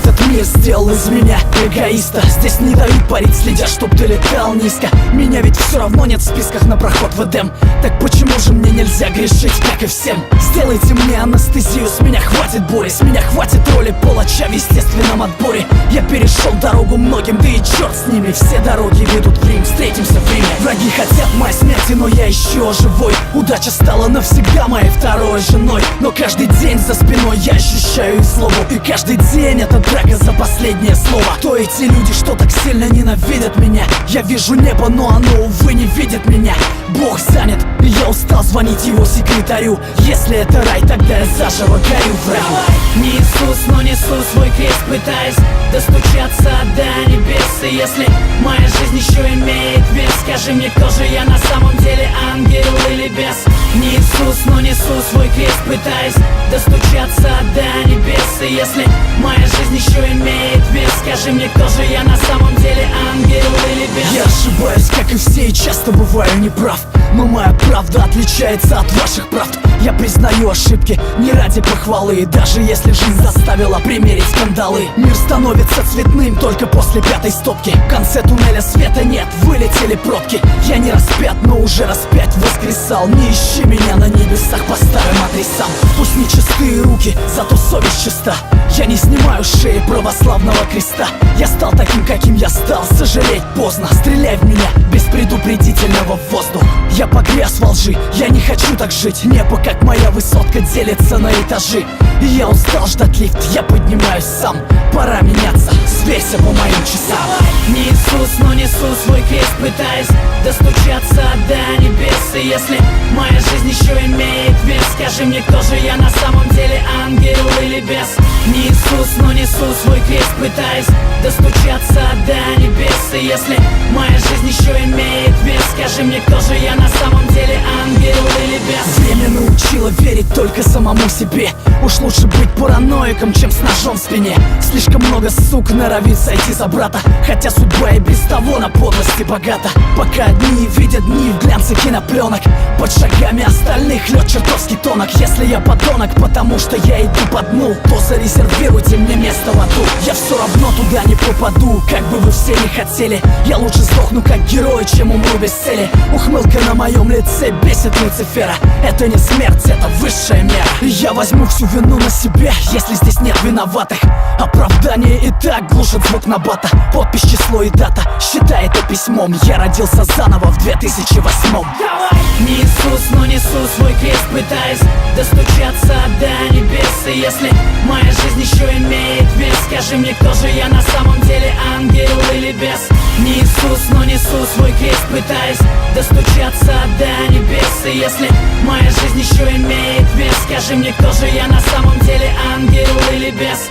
Этот мир сделал из меня эгоиста. Здесь не дают парить, следя, чтоб ты летал низко. Меня ведь все равно нет в списках на проход в Эдем. Так почему же мне нельзя грешить, как и всем? Сделайте мне анестезию, с меня хватит боли, с меня хватит роли палача в естественном отборе. Я перешел дорогу многим, да и черт с ними. Все дороги ведут в Рим, встретимся в Риме. Враги хотят моей смерти, но я еще живой. Удача стала навсегда моей второй женой. Но каждый день за спиной я ощущаю их злобу. И каждый день это драка за последнее слово. Кто эти люди, что так сильно ненавидят меня? Я вижу небо, но оно, увы, не видит меня. Бог занят, и я устал звонить его секретарю. Если это рай, тогда я заживо горю в раю. Не Иисус, но несу свой крест, пытаясь достучаться до небес. И если моя жизнь еще имеет вес, скажи мне, кто же я на самом деле, ангел или бес? Не Иисус, но несу свой крест, пытаясь достучаться до небес. И если моя жизнь еще имеет вес, скажи мне, кто же я на самом деле, ангел или бес? Я ошибаюсь, как и все, и часто бываю неправ. Но моя правда отличается от ваших правд. Я признаю ошибки не ради похвалы, и даже если жизнь заставила примерить скандалы. Мир становится цветным только после пятой стопки. В конце туннеля света нет, вылетели пробки. Я не распят, но уже распять воскресал. Не ищи меня на небесах по старым адресам. Пусть не чистые руки, зато совесть чиста. Я не снимаю с шеи православного креста. Я стал таким, каким я стал, сожалеть поздно. Стреляй в меня без предупредительного в воздух. Я погряз во лжи, я не хочу так жить. Небо, как моя высотка, делится на этажи. И я устал ждать лифт, я поднимаюсь сам. Пора меняться, сверься по моим часам. Не Иисус, но несу свой крест, пытаясь достучаться до небес. И если моя жизнь еще имеет вес, скажи мне, кто же я на самом деле, ангел или бес? Не Иисус, но несу свой крест, пытаясь достучаться до небес. И если моя жизнь еще имеет вес, скажи мне, кто же я на самом деле, ангел или бес? Время научило верить только самому себе. Уж лучше быть параноиком, чем с ножом в спине. Слишком много сук норовит сойти за брата, хотя судьба и без того на подлости богата. Пока одни видят дни в глянце кинопленок, под шагами остальных лед чертовски тонок. Если я подонок, потому что я иду по дну, то зарезервируйте мне место в аду. Я все равно туда не попаду, как бы вы все не хотели. Я лучше сдохну как герой, чем умру без цели. Ухмылка на моем лице бесит Люцифера. Это не смерть, это высшая мера. И я возьму всю вину на себя, если здесь нет виноватых. Оправдание и так глушит звук набата. Подпись, число и дата, считай это письмом. Я родился заново в 2008-м. Не Иисус, но несу свой крест, пытаясь достучаться до небес. И если моя жизнь еще имеет вес, скажи мне, кто же я на самом деле, ангел или бес? Не Иисус, но несу свой крест, пытаясь достучаться до небес. И если моя жизнь еще имеет вес, скажи мне, кто же я на самом деле, ангел или бес?